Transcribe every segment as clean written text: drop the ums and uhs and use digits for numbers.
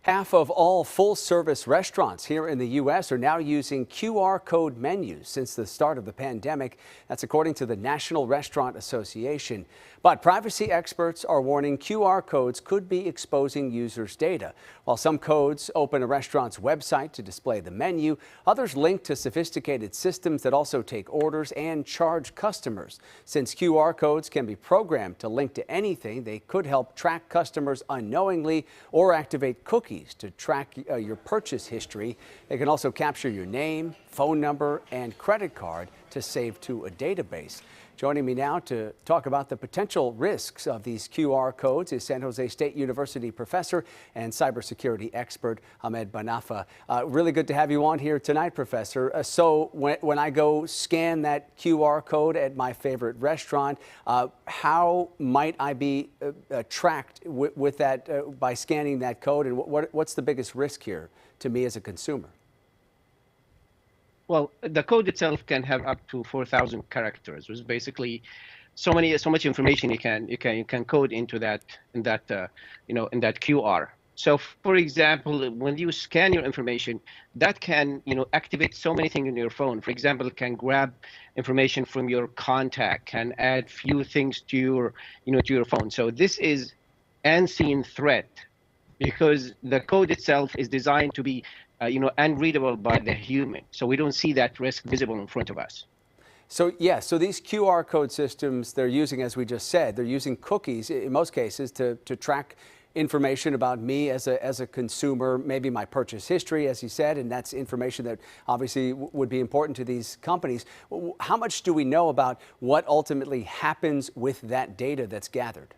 Half of all full-service restaurants here in the U.S. are now using QR code menus since the start of the pandemic. That's according to the National Restaurant Association. But privacy experts are warning QR codes could be exposing users' data. While some codes open a restaurant's website to display the menu, others link to sophisticated systems that also take orders and charge customers. Since QR codes can be programmed to link to anything, they could help track customers unknowingly or activate cookies to track your purchase history. They can also capture your name, phone number, and credit card to save to a database. Joining me now to talk about the potential risks of these QR codes is San Jose State University professor and cybersecurity expert Ahmed Bhanafa. Really good to have you on here tonight, Professor. So when I go scan that QR code at my favorite restaurant, how might I be tracked with that by scanning that code, and what's the biggest risk here to me as a consumer? Well, the code itself can have up to 4,000 characters, which is basically so much information you can code into that in that QR. So, for example, when you scan your information, that can activate so many things in your phone. For example, it can grab information from your contact, can add few things to your to your phone. So this is unseen threat because the code itself is designed to be unreadable by the human. So we don't see that risk visible in front of us. So so these QR code systems they're using, as we just said, they're using cookies in most cases to track information about me as a consumer, maybe my purchase history, as you said, and that's information that obviously would be important to these companies. How much do we know about what ultimately happens with that data that's gathered?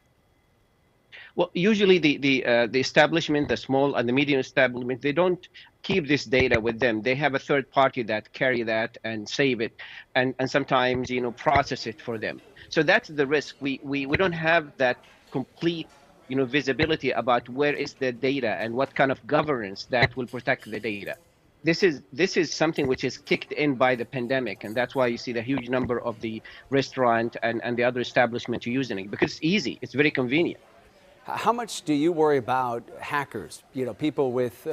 Well, usually the establishment, the small and the medium establishment, they don't keep this data with them. They have a third party that carry that and save it, and sometimes process it for them. So that's the risk. We don't have that complete visibility about where is the data and what kind of governance that will protect the data. This is something which is kicked in by the pandemic, and that's why you see the huge number of the restaurant and the other establishments using it, because it's easy, it's very convenient. How much do you worry about hackers, people with,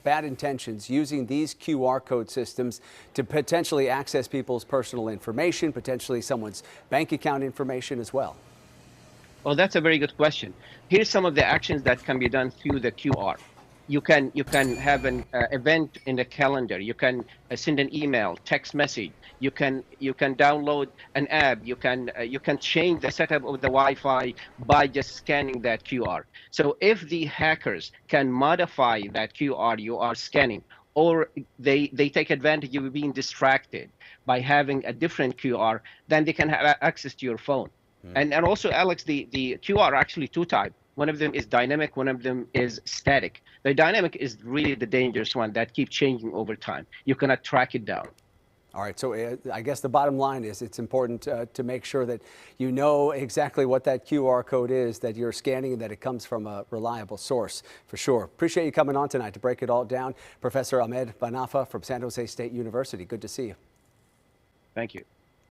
bad intentions using these QR code systems to potentially access people's personal information, potentially someone's bank account information as well? Well, that's a very good question. Here's some of the actions that can be done through the QR. You can have an event in the calendar. You can send an email, text message. You can download an app. You can change the setup of the Wi-Fi by just scanning that QR. So if the hackers can modify that QR you are scanning, or they take advantage of you being distracted by having a different QR, then they can have access to your phone. And also, Alex, the QR are actually two types. One of them is dynamic, one of them is static. The dynamic is really the dangerous one that keeps changing over time. You cannot track it down. All right, so I guess the bottom line is it's important to make sure that you know exactly what that QR code is that you're scanning and that it comes from a reliable source, for sure. Appreciate you coming on tonight to break it all down. Professor Ahmed Bhanafa from San Jose State University. Good to see you. Thank you.